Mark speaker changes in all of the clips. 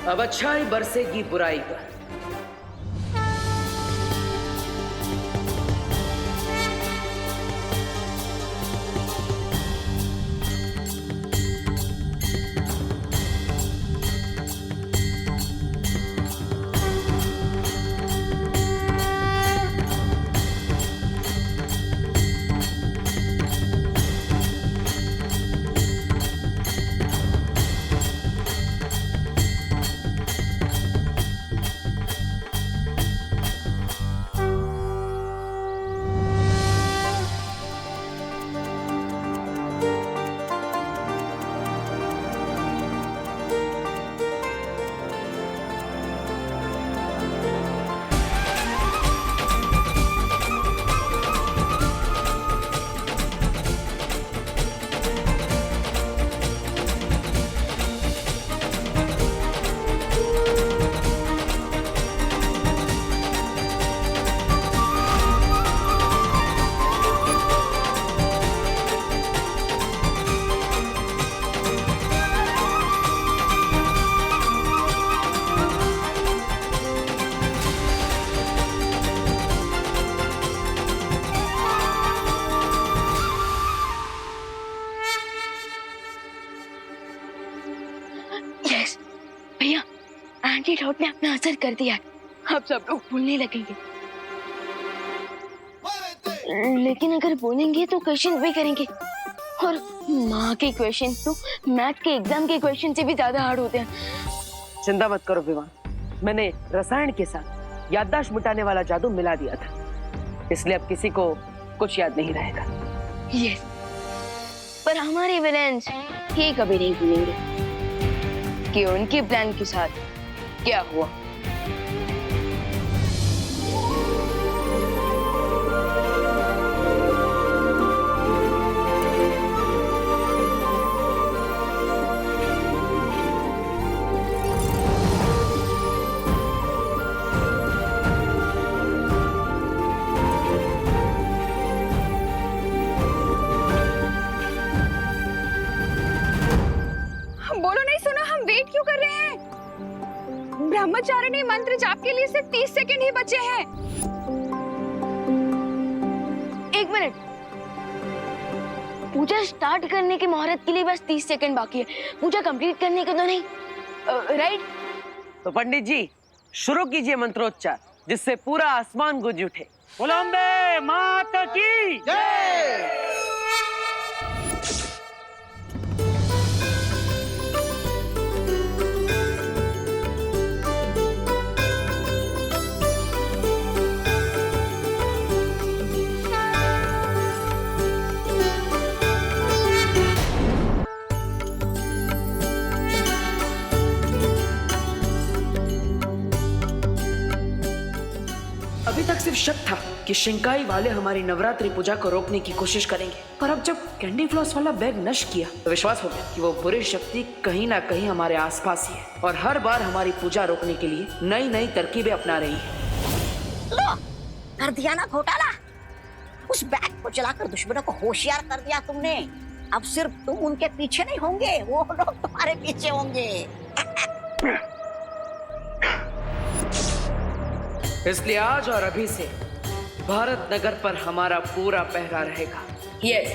Speaker 1: अब अच्छाई बरसेगी बुराई पर।
Speaker 2: भैया, एंटीडोट ने अपना असर कर दिया। अब सब लोग बोलने लगेंगे, लेकिन अगर बोलेंगे तो क्वेश्चन भी करेंगे, और माँ के क्वेश्चन तो मैथ के एग्जाम के क्वेश्चन से भी ज्यादा हार्ड होते हैं।
Speaker 1: चिंता मत करो विवान, मैंने रसायन के साथ याददाश्त मिटाने वाला जादू मिला दिया था, इसलिए अब किसी को कुछ याद नहीं रहेगा।
Speaker 2: यस, पर हमारे विलेंस ये कभी नहीं भूलेंगे कि उनके प्लान के साथ क्या हुआ।
Speaker 3: बोलो नहीं सुना, हम वेट क्यों कर रहे हैं? ब्रह्मचारिणी मंत्र जाप के लिए सिर्फ 30 सेकंड ही बचे हैं।
Speaker 2: एक मिनट, पूजा स्टार्ट करने की मुहूर्त के लिए बस 30 सेकंड बाकी है, पूजा कंप्लीट करने के तो नहीं, राइट?
Speaker 1: तो पंडित जी शुरू कीजिए मंत्रोच्चार, जिससे पूरा आसमान गूंज उठे। बोलो अम्बे माता की जय। अभी तक सिर्फ शक था कि शिंकाई वाले हमारी नवरात्रि पूजा को रोकने की कोशिश करेंगे, पर अब जब कैंडी फ्लॉस वाला बैग नष्ट किया तो विश्वास हो गया कि वो बुरी शक्ति कहीं ना कहीं हमारे आसपास ही है और हर बार हमारी पूजा रोकने के लिए नई नई तरकीबें अपना रही है।
Speaker 4: लो, कर दिया ना घोटाला। उस बैग को जलाकर दुश्मनों को होशियार कर दिया तुमने। अब सिर्फ तुम उनके पीछे नहीं होंगे, वो लोग तुम्हारे पीछे होंगे।
Speaker 1: इसलिए आज और अभी से भारत नगर पर हमारा पूरा पहरा रहेगा।
Speaker 2: यस,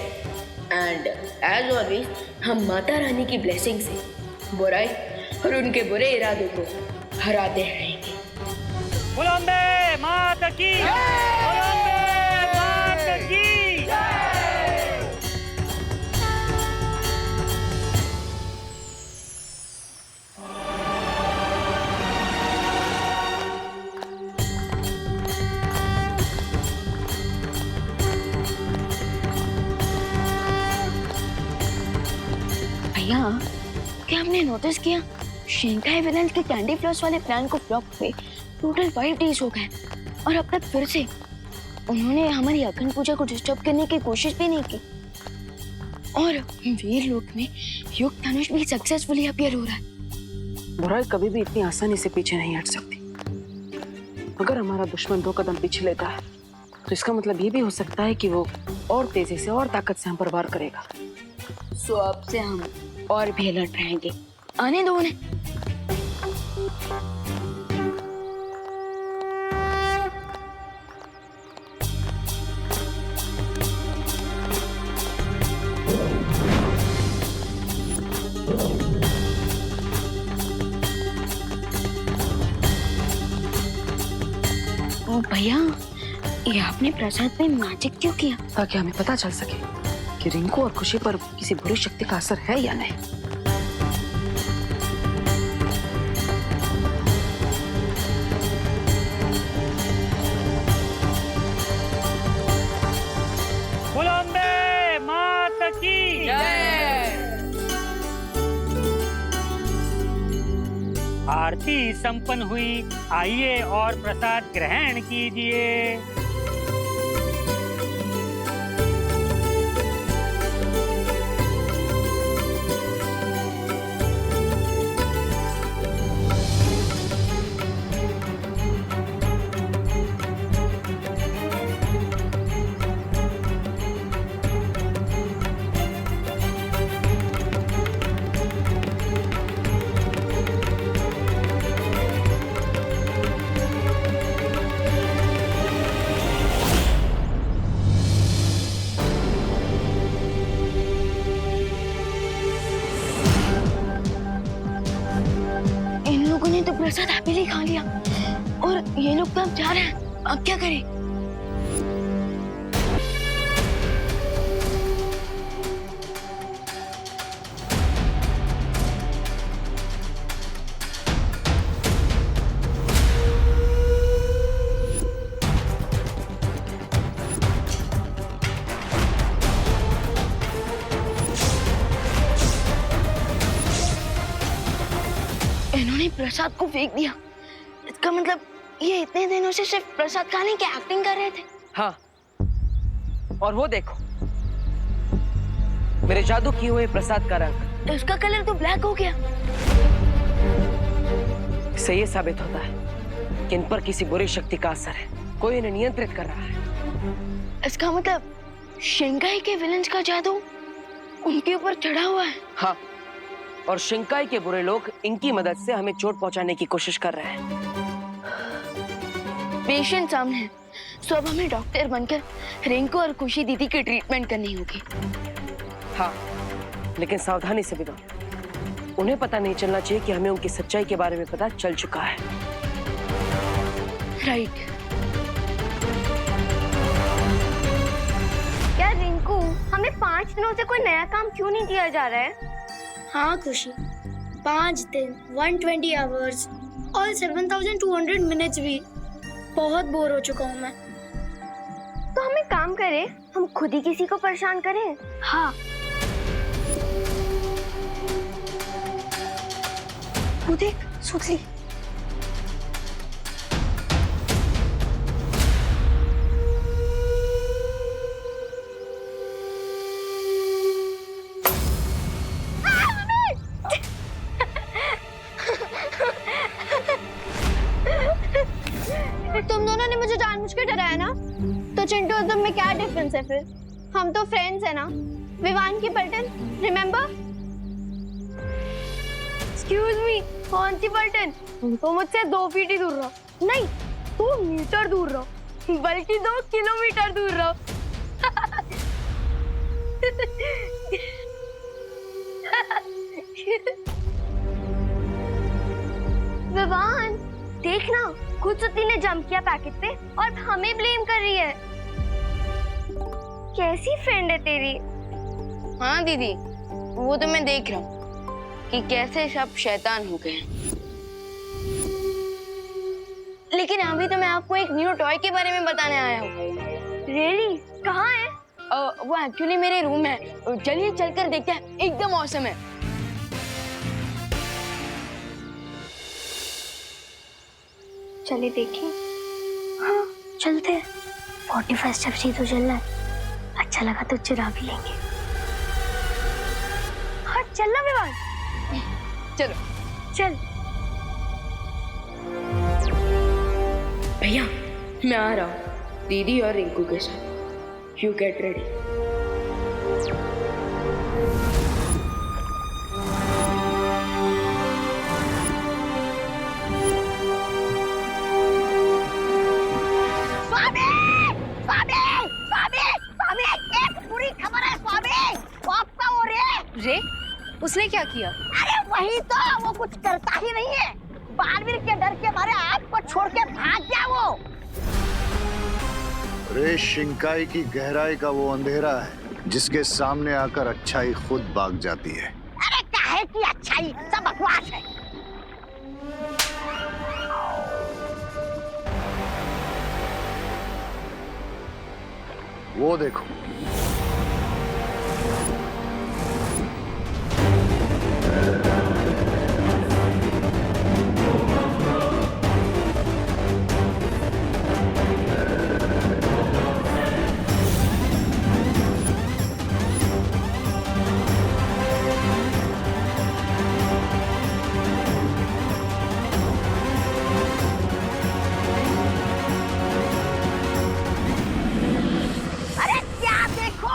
Speaker 2: एंड एज ऑलवेज हम माता रानी की ब्लेसिंग से बुराई और उनके बुरे इरादों को हराते रहेंगे।
Speaker 5: बोलो अम्बे माता की, बोलो अम्बे माता की।
Speaker 2: भैया, क्या आपने नोटिस किया शिंकाई विलेंस के कैंडी फ्लॉस वाले प्लान को फ्लॉप हुए टोटल 5 डेज हो गए और अब तक फिर से उन्होंने हमारी अखंड पूजा को डिस्टर्ब करने की कोशिश भी नहीं की। और वीर लोक में युग धनुष भी सक्सेसफुली अपीयर हो रहा है।
Speaker 1: बुराई कभी भी इतनी आसानी से पीछे नहीं हट सकती। अगर हमारा दुश्मन 2 कदम पीछे लेता है तो इसका मतलब ये भी हो सकता है कि वो और तेजी से और ताकत से हम पर वार करेगा।
Speaker 2: सो अब से हम और भी अलर्ट रहेंगे। आने दो उन्हें। तो भैया ये आपने प्रसाद में मैजिक क्यों किया?
Speaker 1: ताकि हमें पता चल सके कि रिंकू और खुशी पर किसी बुरी शक्ति का असर है या नहीं।
Speaker 5: बोलो अम्बे माता की आरती संपन्न हुई। आइए और प्रसाद ग्रहण कीजिए।
Speaker 2: तो प्रसाद हैप्पीली खा लिया और ये लोग तो अब जा रहे हैं। अब क्या करें? इन्होंने प्रसाद को फेंक दिया। इसका मतलब ये इतने दिनों से सिर्फ प्रसाद खाने की एक्टिंग कर रहे थे।
Speaker 1: हाँ, और वो देखो मेरे जादू किए हुए प्रसाद का रंग,
Speaker 2: इसका कलर तो ब्लैक हो गया।
Speaker 1: इससे ये साबित होता है कि इन पर किसी बुरी शक्ति का असर है। कोई इन्हें नियंत्रित कर रहा है।
Speaker 2: इसका मतलब शिंकाई के विलेंस का जादू उनके ऊपर चढ़ा हुआ है।
Speaker 1: हाँ, और शिंकाई के बुरे लोग इनकी मदद से हमें चोट पहुंचाने की कोशिश कर रहे हैं।
Speaker 2: पेशेंट सामने है, तो अब हमें डॉक्टर बनकर रिंकू और खुशी दीदी की ट्रीटमेंट करनी होगी।
Speaker 1: हाँ, लेकिन सावधानी से बिना। उन्हें पता नहीं चलना चाहिए कि हमें उनकी सच्चाई के बारे में पता चल चुका है।
Speaker 2: राइट। क्या रिंकू, हमें 5 दिनों से कोई नया काम क्यों नहीं दिया जा रहा है?
Speaker 6: हाँ खुशी, 5 दिन 120 आवर्स और 7200 मिनट्स भी। बहुत बोर हो चुका हूँ मैं।
Speaker 2: तो हम एक काम करें, हम खुद ही किसी को परेशान करें।
Speaker 6: हाँ,
Speaker 2: वो देख, सुतली।
Speaker 6: तुम दोनों ने मुझे जानबूझ के डराया ना, तो चिंटू और तुम में क्या डिफरेंस है फिर? हम तो फ्रेंड्स है ना। विवान की पलटन, रिमेम्बर?
Speaker 2: एक्सक्यूज मी, कौन सी पलटन? तो मुझसे 2 फीट ही दूर रहो। नहीं, 2 मीटर दूर रहो, बल्कि 2 किलोमीटर दूर रहो। विवान, देखना, खुद सुती ने जंप किया पैकेट पे और हमें ब्लेम कर रही है। कैसी फ्रेंड है तेरी? हाँ दीदी, वो तो मैं देख रहा हूँ कि कैसे सब शैतान हो गए। लेकिन अभी तो मैं आपको एक न्यू टॉय के बारे में बताने आया हूँ। रियली? कहाँ है? वो एक्चुअली मेरे रूम में है। चलिए चलकर देखते हैं, एकदम ऑसम है।
Speaker 6: चलिए देखिए। हाँ चलते हैं। 45 स्टेप्स ही तो चलना है। अच्छा लगा तो चुरा भी लेंगे।
Speaker 2: हाँ चलना विवान। चलो चल। भैया मैं आ रहा हूँ दीदी और रिंकू के साथ। You get ready.
Speaker 3: रे, उसने क्या किया?
Speaker 4: अरे वही तो, वो कुछ करता ही नहीं है। बालवीर के डर के मारे आपको छोड़ के भाग गया वो।
Speaker 7: रे शिंकाई की गहराई का वो अंधेरा है जिसके सामने आकर अच्छाई खुद भाग जाती है।
Speaker 4: अरे काहे की अच्छाई, सब बकवास है।
Speaker 7: वो देखो,
Speaker 4: अरे क्या देखो,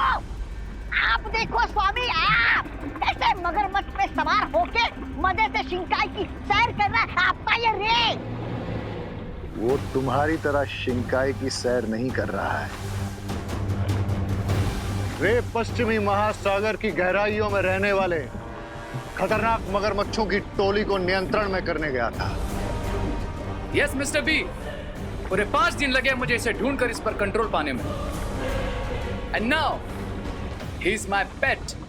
Speaker 4: आप देखो स्वामी, आप ऐसे मगरमच्छ पे सवार होके मजे से शिंकाई की सैर कर रहा है आपका ये रे।
Speaker 7: वो तुम्हारी तरह शिंकाई की सैर नहीं कर रहा है। रे पश्चिमी महासागर की गहराइयों में रहने वाले खतरनाक मगरमच्छों की टोली को नियंत्रण में करने गया था।
Speaker 8: यस मिस्टर बी, पूरे 5 दिन लगे मुझे इसे ढूंढकर इस पर कंट्रोल पाने में। And now he is my पेट।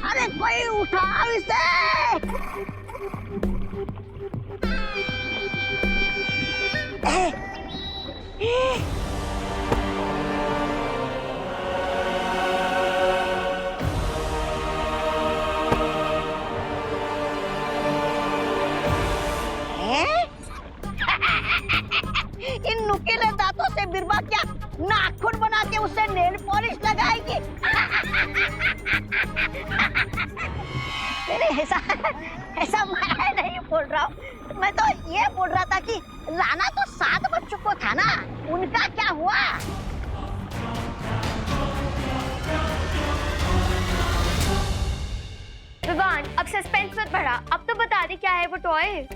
Speaker 4: अरे कोई उठाओ इसे। इन नुकीले दांतों से बिरबा क्या नाखून बना के उसे नेल पॉलिश लगाएगी? नहीं, ऐसा मैं नहीं बोल रहा हूँ। मैं तो ये बोल रहा था कि राणा तो 7 बच्चों को था ना, उनका क्या हुआ?
Speaker 6: विवान, अब सस्पेंस मत बढ़ा, अब तो बता दे क्या है वो टॉय।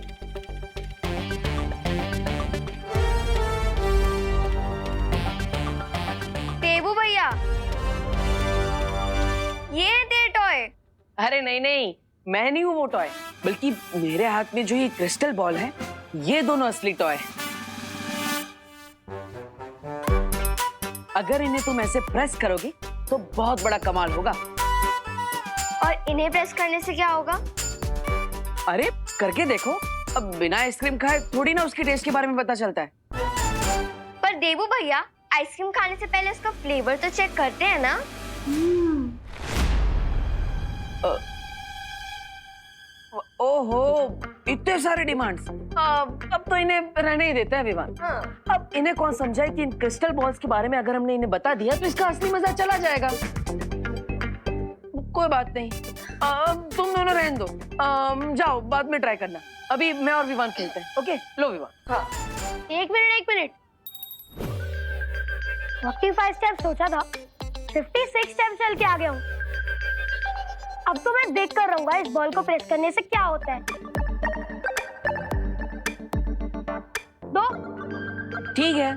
Speaker 6: देवू भैया, ये दे टॉय।
Speaker 1: अरे नहीं नहीं, मैं नहीं हूँ वो टॉय, बल्कि मेरे हाथ में जो ये क्रिस्टल बॉल है, ये दोनों असली टॉय है। अगर इन्हें तुम ऐसे प्रेस करोगे तो बहुत बड़ा कमाल होगा।
Speaker 6: और इन्हें प्रेस करने से क्या होगा?
Speaker 1: अरे करके देखो, अब बिना आइसक्रीम खाए थोड़ी ना उसके टेस्ट के बारे में पता चलता है।
Speaker 6: पर देवू भैया, आइसक्रीम खाने से पहले उसका फ्लेवर तो चेक करते हैं ना।
Speaker 1: ओहो, इतने सारे डिमांड्स। अब तो इन्हें रहने ही देते हैं विवान। अब इन्हें कौन समझाए कि इन क्रिस्टल बॉल्स के बारे में अगर हमने इन्हें बता दिया तो इसका असली मजा चला जाएगा। कोई बात नहीं, तुम दोनों रहने दो, जाओ बाद में ट्राई करना। अभी मैं और विवान खेलते हैं। ओके, लो विवान। हाँ।
Speaker 6: एक मिनट। 45 स्टेप सोचा था, 56 स्टेप चल के आ गया हूँ। अब तो मैं देख कर रहूंगा इस बॉल को प्रेस करने से क्या होता है। 2।
Speaker 1: ठीक है,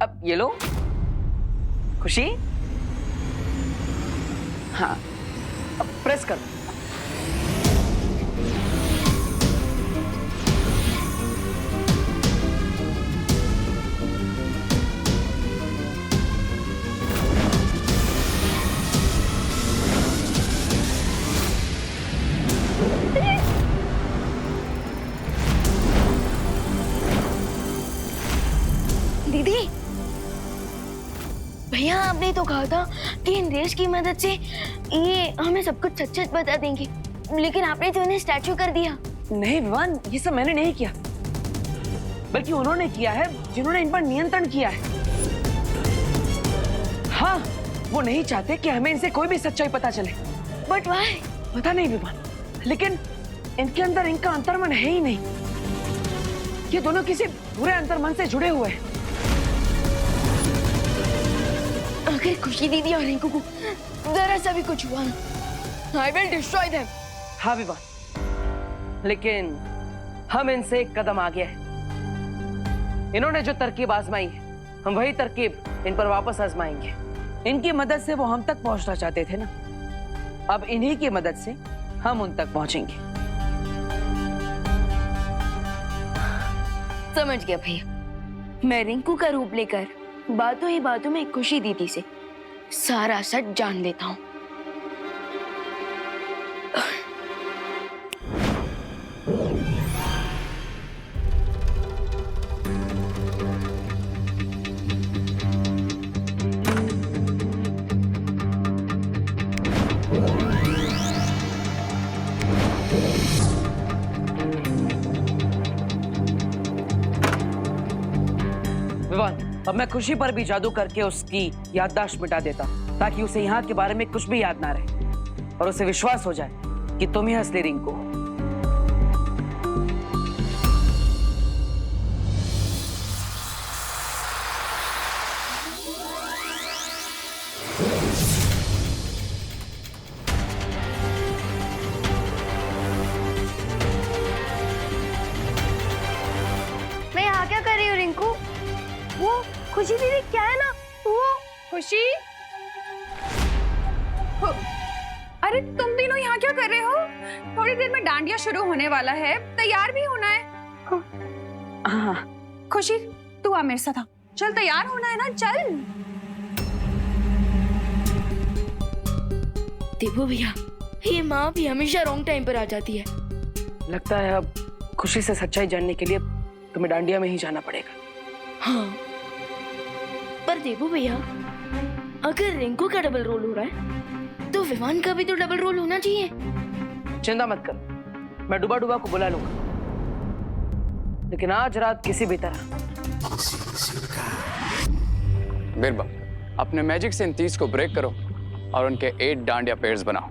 Speaker 1: अब ये लो खुशी। हाँ, अब प्रेस करो।
Speaker 2: दीदी, भैया आपने तो कहा था कि इन रेस की मदद से ये हमें सब कुछ सच सच बता देंगे, लेकिन आपने तो इन्हें स्टैचू कर दिया।
Speaker 1: नहीं विवान, ये सब मैंने नहीं किया, बल्कि उन्होंने किया है जिन्होंने इन पर नियंत्रण किया है। हाँ, वो नहीं चाहते कि हमें इनसे कोई भी सच्चाई पता चले।
Speaker 2: But why?
Speaker 1: पता नहीं विमान, लेकिन इनके अंदर इनका अंतर्मन है ही नहीं। ये दोनों किसी बुरे अंतर्मन से जुड़े हुए हैं।
Speaker 2: अगर खुशी दीदी और रिंकू को जरा सा भी कुछ हुआ ना, I will destroy them.
Speaker 1: हाँ विमान, लेकिन हम इनसे एक कदम आगे हैं। इन्होंने जो तरकीब आजमाई है, हम वही तरकीब इन पर वापस आजमाएंगे। इनकी मदद से वो हम तक पहुंचना चाहते थे ना, अब इन्हीं की मदद से हम उन तक पहुंचेंगे।
Speaker 2: समझ गया भैया। मैं रिंकू का रूप लेकर बातों ही बातों में खुशी दीदी से सारा सच जान लेता हूँ।
Speaker 1: विवान, अब मैं खुशी पर भी जादू करके उसकी याददाश्त मिटा देता हूँ, ताकि उसे यहाँ के बारे में कुछ भी याद ना रहे और उसे विश्वास हो जाए कि तुम ही असली रिंकू हो।
Speaker 6: मैं यहाँ क्या कर रही हूँ रिंकू? वो खुशी दीदी क्या है ना, वो
Speaker 3: खुशी, अरे तुम तीनों यहाँ क्या कर रहे हो? थोड़ी देर में डांडिया शुरू होने वाला है, तैयार भी होना है।
Speaker 1: हाँ।
Speaker 3: खुशी, तू आ मेरे साथ आ। चल, तैयार होना है ना, चल।
Speaker 2: देखो भैया, ये माँ भी हमेशा रॉन्ग टाइम पर आ जाती है।
Speaker 1: लगता है अब खुशी से सच्चाई जानने के लिए तुम्हें डांडिया में ही जाना पड़ेगा।
Speaker 2: हाँ, पर देखो भैया, अगर रिंकू का डबल रोल हो रहा है तो विवान का भी तो डबल रोल होना चाहिए।
Speaker 1: चिंता मत कर, मैं डुबा डुबा को बुला लूंगा, लेकिन आज रात किसी भी तरह।
Speaker 8: बिरबल, अपने मैजिक से इन 30 को ब्रेक करो और उनके 8 डांडिया पेयर्स बनाओ।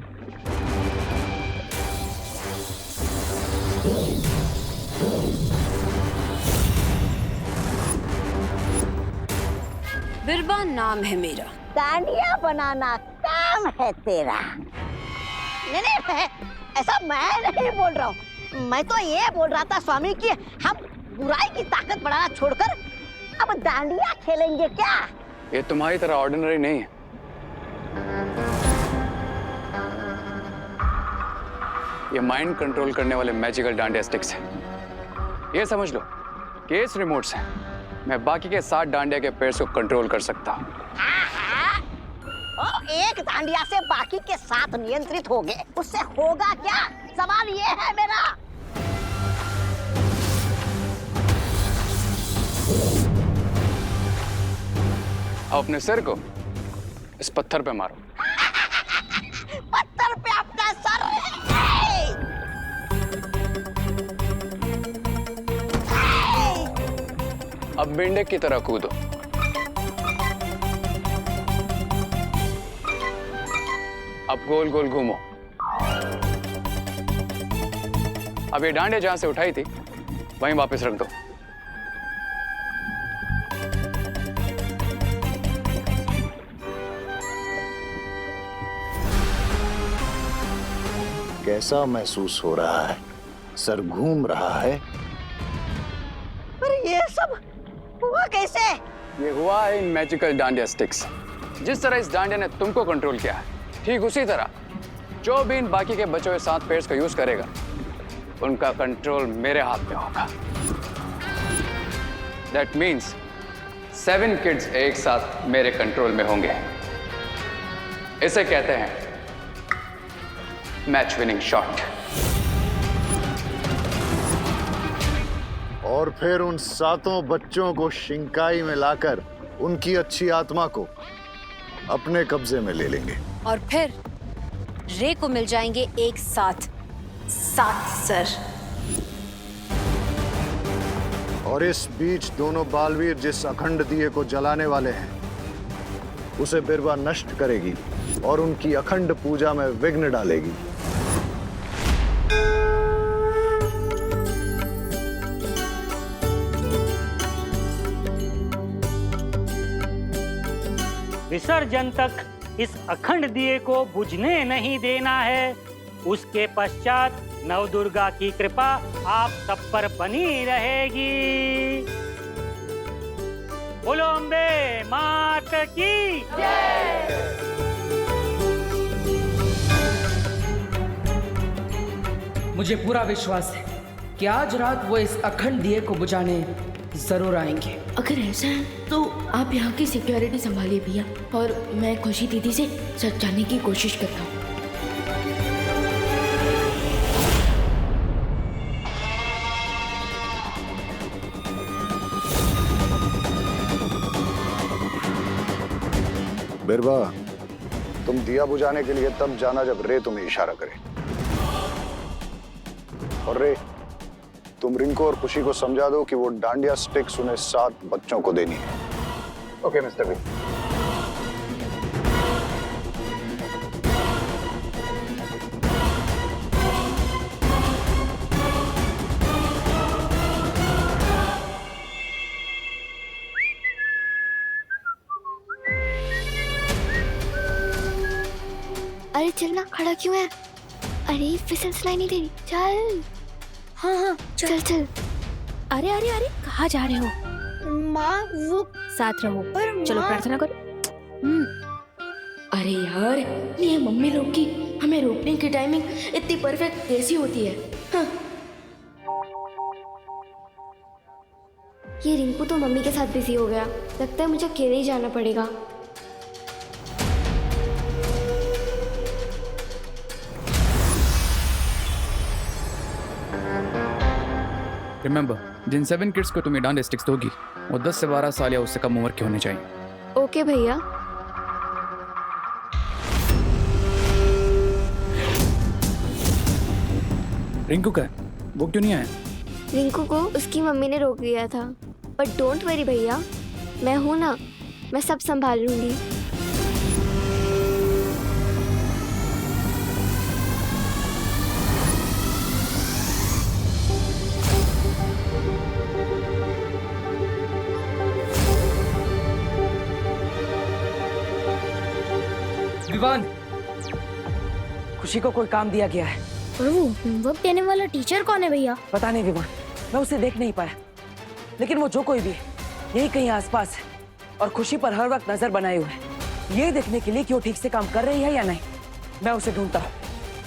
Speaker 9: बिरबा नाम है मेरा।
Speaker 4: डांडिया बनाना काम है तेरा। नहीं नहीं, ऐसा मैं नहीं बोल रहा हूँ। मैं तो ये बोल रहा था स्वामी कि हम बुराई की ताकत बढ़ाना छोड़कर अब डांडिया खेलेंगे क्या?
Speaker 8: ये तुम्हारी तरह ऑर्डिनरी नहीं है। ये माइंड कंट्रोल करने वाले मैजिकल डांडिया स्टिक्स हैं। ये समझ लो कि इस रिमोट से मैं बाकी के 7 डांडिया के पेयर्स को कंट्रोल कर सकता हूँ।
Speaker 4: एक डांडिया से बाकी के 7 नियंत्रित हो गए, उससे होगा क्या? सवाल ये है मेरा।
Speaker 8: अपने सिर को इस पत्थर पे मारो।
Speaker 4: पत्थर पे अपना सर।
Speaker 8: अब मेंढक की तरह कूदो। अब गोल गोल घूमो। अब ये डांडिया जहां से उठाई थी वहीं वापस रख दो।
Speaker 7: कैसा महसूस हो रहा है? सर घूम रहा है?
Speaker 4: पर ये सब हुआ कैसे?
Speaker 8: ये हुआ है इन मैजिकल डांडिया स्टिक्स। जिस तरह इस डांडिया ने तुमको कंट्रोल किया है, ठीक उसी तरह जो भी इन बाकी के बचे हुए 7 पेयर्स का यूज करेगा, उनका कंट्रोल मेरे हाथ में होगा। दैट मीन्स 7 किड्स एक साथ मेरे कंट्रोल में होंगे। इसे कहते हैं मैच विनिंग शॉट।
Speaker 7: और फिर उन 7 बच्चों को शिंकाई में लाकर उनकी अच्छी आत्मा को अपने कब्जे में ले लेंगे।
Speaker 9: और फिर रे को मिल जाएंगे एक साथ 7 सर।
Speaker 7: और इस बीच दोनों बालवीर जिस अखंड दिए को जलाने वाले हैं, उसे बिरबा नष्ट करेगी और उनकी अखंड पूजा में विघ्न डालेगी।
Speaker 5: विसर्जन तक इस अखंड दिए को बुझने नहीं देना है। उसके पश्चात नवदुर्गा की कृपा आप सब पर बनी रहेगी। बोलो अम्बे मात की जय।
Speaker 1: मुझे पूरा विश्वास है कि आज रात वो इस अखंड दिए को बुझाने जरूर आएंगे।
Speaker 2: अगर ऐसा है तो आप यहाँ की सिक्योरिटी संभालिए भैया, और मैं खुशी दीदी से सच जानने की कोशिश करता हूँ।
Speaker 7: बिरबा, तुम दिया बुझाने के लिए तब जाना जब रे तुम्हें इशारा करे। और रे, तुम रिंकू और खुशी को समझा दो कि वो डांडिया स्टिक्स उन्हें 7 बच्चों को देनी है।
Speaker 8: Okay mister B.
Speaker 6: अरे चलना, खड़ा क्यों है? अरे फिसल सुनाई नहीं दे रही, चल।
Speaker 2: हाँ हाँ
Speaker 6: चल चल।
Speaker 9: अरे अरे अरे कहाँ जा रहे हो?
Speaker 6: माँ वो
Speaker 9: साथ रहो।
Speaker 6: पर
Speaker 9: चलो
Speaker 6: माँ-
Speaker 9: प्रार्थना करो।
Speaker 2: अरे यार, ये मम्मी लोग की हमें रोकने की टाइमिंग इतनी परफेक्ट कैसी होती है? हाँ।
Speaker 6: ये रिंकू तो मम्मी के साथ बिजी हो गया, लगता है मुझे अकेले ही जाना पड़ेगा।
Speaker 8: रिमेंबर, जिन 7 किड्स को तुम्हें डांडिया स्टिक्स दोगी वो 10 से 12 साल या उससे कम उम्र के होने चाहिए।
Speaker 6: ओके भैया।
Speaker 8: रिंकू का वो क्यों नहीं आया?
Speaker 6: रिंकू को उसकी मम्मी ने रोक दिया था, बट डोंट वरी भैया, मैं हूं ना, मैं सब संभाल लूंगी।
Speaker 1: विवान, खुशी को कोई काम दिया गया है।
Speaker 6: और वो होमवर्क देने वाला टीचर कौन है भैया?
Speaker 1: पता नहीं विवान, मैं उसे देख नहीं पाया, लेकिन वो जो कोई भी है यही कहीं आसपास है और खुशी पर हर वक्त नजर बनाए हुए है, ये देखने के लिए कि वो ठीक से काम कर रही है या नहीं। मैं उसे ढूंढता हूँ,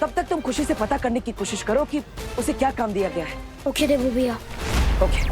Speaker 1: तब तक तुम खुशी से पता करने की कोशिश करो कि उसे क्या काम दिया गया है।
Speaker 6: ओके देवू भैया।
Speaker 1: ओके।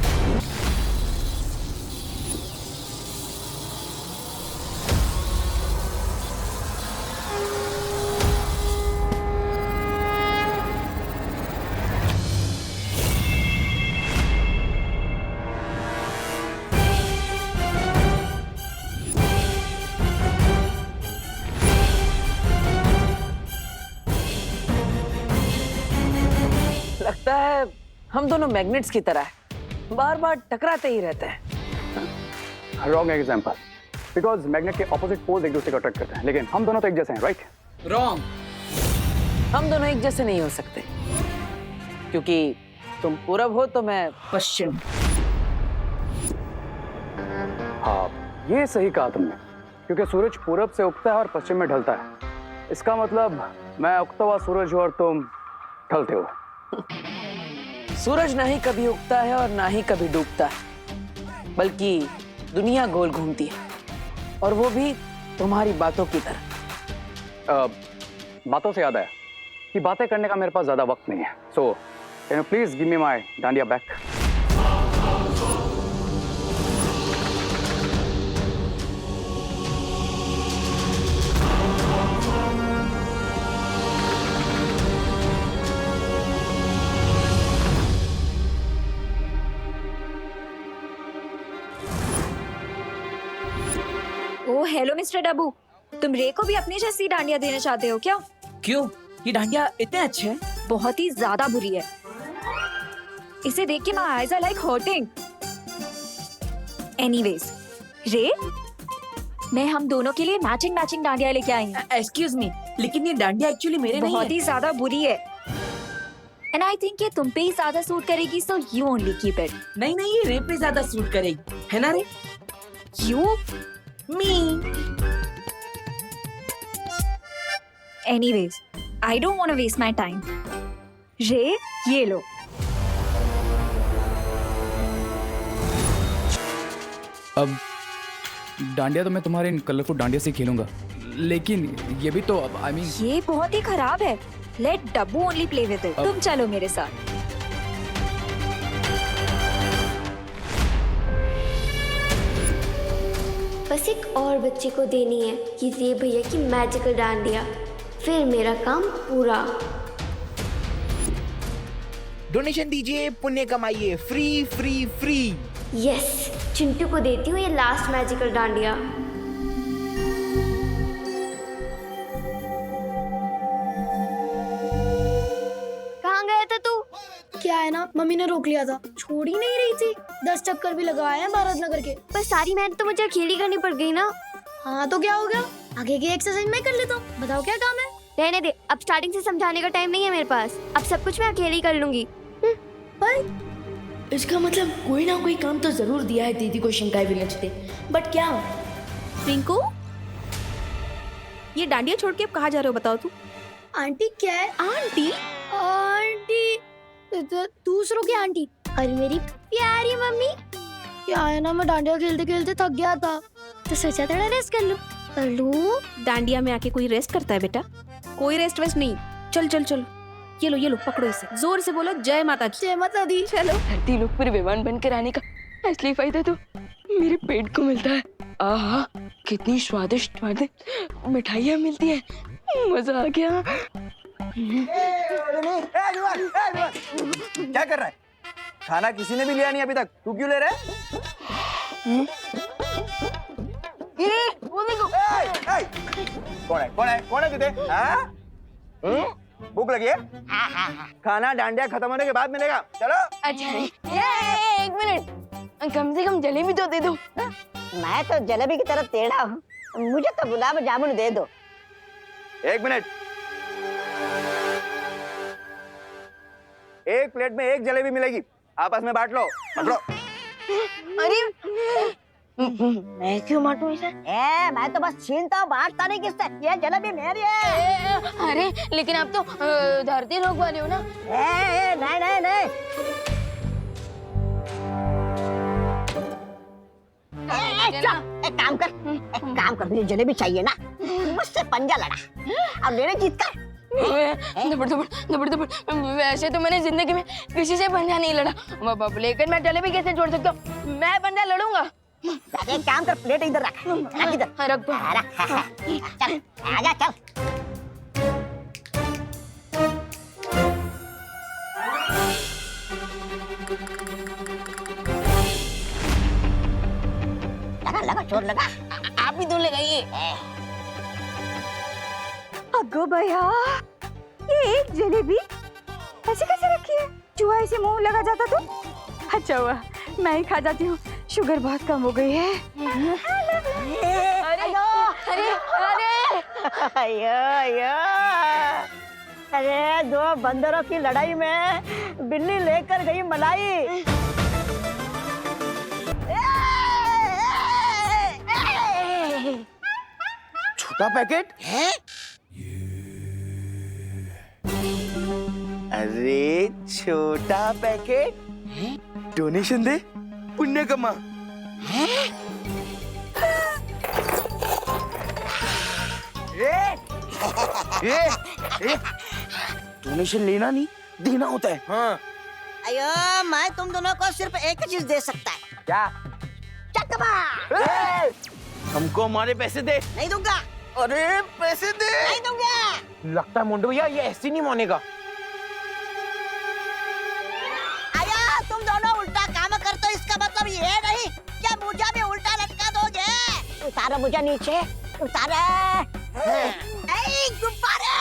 Speaker 1: लगता है हम दोनों मैग्नेट्स की तरह है, बार बार टकराते ही रहते हैं।
Speaker 8: रॉन्ग एग्जाम्पल, बिकॉज मैग्नेट के ऑपोजिट पोल्स एक दूसरे को अट्रैक्ट करते हैं, लेकिन हम दोनों तो एक जैसे हैं, राइट?
Speaker 1: रॉन्ग, हम दोनों एक जैसे नहीं हो सकते, क्योंकि तुम पूरब हो तो मैं पश्चिम।
Speaker 8: हाँ, ये सही कहा तुमने, क्योंकि सूरज पूरब से उगता है और पश्चिम में ढलता है। इसका मतलब मैं उगता हुआ सूरज हूँ और तुम ढलते हो।
Speaker 1: सूरज ना ही कभी उगता है और ना ही कभी डूबता है, बल्कि दुनिया गोल घूमती है, और वो भी तुम्हारी बातों की तरह।
Speaker 8: बातों से याद आया कि बातें करने का मेरे पास ज्यादा वक्त नहीं है, so can you please give me my dandiya back?
Speaker 3: Oh hello mister Dabbu, तुम रे को भी अपनी जैसी डांडिया देना चाहते हो क्या?
Speaker 1: क्यों? ये डांडिया इतने अच्छे हैं?
Speaker 3: बहुत ही ज्यादा बुरी है, इसे देख के my eyes are like hurting. Anyways, रे मैं हम दोनों के लिए मैचिंग मैचिंग डांडिया लेके आई हूँ।
Speaker 1: एक्सक्यूज मी, लेकिन ये डांडिया एक्चुअली मेरे नहीं
Speaker 3: बहुत
Speaker 1: है।
Speaker 3: ही ज्यादा बुरी है। एंड आई थिंक ये तुम पे ही ज्यादा सूट करेगी, so you only keep it.
Speaker 1: नहीं नहीं, ये रे पे ज्यादा सूट करेगी, है ना रे?
Speaker 3: You
Speaker 1: me.
Speaker 3: Anyways, I don't want to waste my time. रे, ये लो।
Speaker 8: अब डांडिया तो मैं तुम्हारे इन कलरफुल डांडिया से खेलूंगा, लेकिन ये भी तो अब आई मीन
Speaker 3: ये बहुत ही खराब है। Let Dabbu only play with it. तुम चलो मेरे साथ।
Speaker 6: बस एक और बच्चे को देनी है ये रे भैया की मैजिकल डांडिया, फिर मेरा काम पूरा।
Speaker 10: डोनेशन दीजिए, पुण्य कमाइए, free free free.
Speaker 6: Yes, Chintu को देती हूँ ये लास्ट मैजिकल डांडिया। कहाँ गया था तू?
Speaker 11: क्या है ना, मम्मी ने रोक लिया था, छोड़ ही नहीं रही थी। 10 चक्कर भी लगवाए हैं भारत नगर के।
Speaker 6: पर सारी मेहनत तो मुझे अकेली करनी पड़ गई ना।
Speaker 11: हाँ तो क्या हो गया, आगे की एक्सरसाइज मैं कर लेता हूँ। बताओ क्या काम है?
Speaker 6: रहने दे, अब स्टार्टिंग से समझाने का टाइम नहीं है मेरे पास। अब सब कुछ मैं अकेली कर लूंगी।
Speaker 11: पर
Speaker 10: इसका मतलब कोई ना कोई काम तो जरूर दिया है दीदी को शिंकाई विलेज ने, बट क्या?
Speaker 3: रिंकू, ये डांडिया छोड़ के अब कहाँ जा रहे हो बताओ तू?
Speaker 11: आंटी क्या है?
Speaker 3: आंटी?
Speaker 11: आंटी दूसरों की आंटी।
Speaker 6: और मेरी प्यारी मम्मी।
Speaker 11: क्या है ना, मैं डांडिया खेलते खेलते थक गया था
Speaker 6: तो सोचा थोड़ा रेस्ट कर लूं। कर लूं?
Speaker 3: डांडिया में आके कोई रेस्ट करता है बेटा? कोई रेस्ट वेस्ट नहीं। चल चल चल, ये लो पकड़ो इसे, जोर से बोलो जय माता की।
Speaker 11: जय माता दी।
Speaker 3: चलो।
Speaker 1: धरती लोग पर विमान बनकर आने का असली फायदा तो मेरे पेट को मिलता है। आहा, कितनी स्वादिष्ट स्वादिष्ट मिठाइयाँ मिलती है, मजा आ गया।
Speaker 10: क्या कर रहा है? खाना किसी ने भी लिया नहीं अभी तक, तू क्यों ले रहा है? कौन है तुझे? भूख लगी है? खाना डांडिया खत्म होने के बाद मिलेगा, चलो।
Speaker 1: अच्छा, एक मिनट, कम से कम जलेबी तो दे दो।
Speaker 4: मैं तो जलेबी की तरफ टेढ़ा हूँ, मुझे तो गुलाब जामुन दे दो।
Speaker 10: एक मिनट, एक प्लेट में एक जलेबी मिलेगी, आपस में बांट लो। पकड़ो।
Speaker 1: अरे मैं क्यों बांटू इसे?
Speaker 4: मैं तो बस छीनता हूँ, बांटता नहीं किससे। ये जलेबी मेरी है।
Speaker 1: अरे लेकिन आप तो धरती लोग वाले हो ना।
Speaker 4: नहीं नहीं नहीं। एक काम कर, मुझे जलेबी चाहिए ना, मुझसे पंजा लड़ा, अब लेने जीत कर।
Speaker 1: दबड़ वैसे तो मैंने जिंदगी में किसी से पंजा नहीं लड़ा, लेकिन मैं जलेबी कैसे छोड़ सकता हूँ? मैं पंजा लड़ूंगा।
Speaker 4: एक काम कर, प्लेट इधर रख, इधर
Speaker 1: रख दो।
Speaker 4: चल आजा चल। लगा चोर लगा।
Speaker 1: आप भी दो लगाइए।
Speaker 3: अगो भैया, ये एक जलेबी ऐसे कैसे रखी है? चूहा इसे मुंह लगा जाता तो? अच्छा हुआ मैं ही खा जाती हूँ, शुगर बहुत कम हो गई है।
Speaker 1: अरे
Speaker 4: अरे दो बंदरों की लड़ाई में बिल्ली लेकर गई मलाई।
Speaker 10: छोटा पैकेट है? अरे छोटा पैकेट, डोनेशन दे, पुण्य कमा। डोनेशन लेना नहीं, देना होता है। हाँ।
Speaker 4: अयो, मैं तुम दोनों को सिर्फ एक चीज दे सकता है।
Speaker 10: क्या?
Speaker 4: चकमा।
Speaker 10: हमको हमारे पैसे दे।
Speaker 4: नहीं दूंगा।
Speaker 10: अरे पैसे दे।
Speaker 4: नहीं दूंगा।
Speaker 10: लगता है मुंडू भैया ये ऐसे नहीं मानेगा।
Speaker 4: अया, तुम दोनों उल्टा काम करते हो, इसका मतलब ये नहीं क्या मुझे भी उल्टा लटका दोगे? उतारो मुझे नीचे, उतारो। गुब्बारे,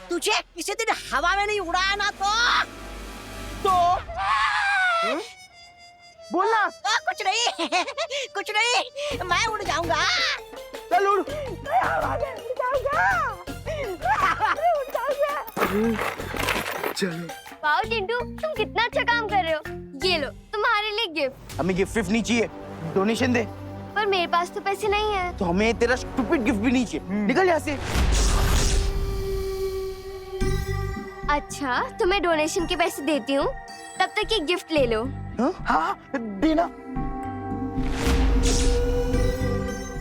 Speaker 4: तुझे किसी दिन हवा में नहीं उड़ाया ना तो
Speaker 10: बोलना।
Speaker 4: कुछ नहीं कुछ नहीं, मैं उड़ जाऊंगा।
Speaker 10: चल उड़। चलो
Speaker 6: वाओ टिंटू, तुम कितना अच्छा काम कर रहे हो। ये लो तुम्हारे लिए गिफ्ट।
Speaker 10: हमें गिफ्ट नहीं चाहिए, डोनेशन दे।
Speaker 6: पर मेरे पास तो पैसे नहीं है।
Speaker 10: तो हमें तेरा स्टूपिड गिफ्ट भी नहीं चाहिए, निकल यहाँ से।
Speaker 6: अच्छा तो मैं डोनेशन के पैसे देती हूँ, तब तक ये गिफ्ट ले लो।
Speaker 10: हाँ देना।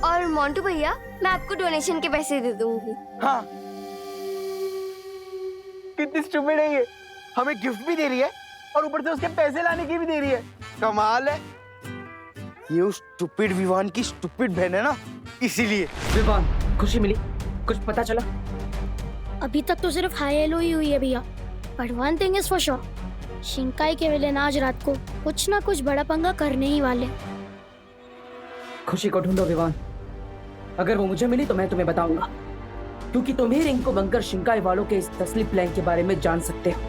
Speaker 6: और मोंटू भैया, मैं आपको डोनेशन के पैसे दे दूंगी।
Speaker 10: हाँ कितनी स्टूपिड है ये, हमें गिफ्ट भी दे रही है और ऊपर से उसके पैसे लाने की भी दे रही है। कमाल है। ये उस स्टूपिड विवान की स्टूपिड बहन है ना, इसीलिए।
Speaker 1: विवान, खुशी मिली? कुछ पता चला?
Speaker 11: अभी तक तो सिर्फ हाई हेलो ही हुई है भैया, but one thing is for sure, शिंकाई के विलेन आज रात को कुछ ना कुछ बड़ा पंगा करने ही वाले।
Speaker 1: खुशी को ढूंढो विवान, अगर वो मुझे मिली तो मैं तुम्हें बताऊंगा, क्योंकि तुम ही रिंग को बनकर शिंकाई वालों के इस तसली प्लान के बारे में जान सकते हो।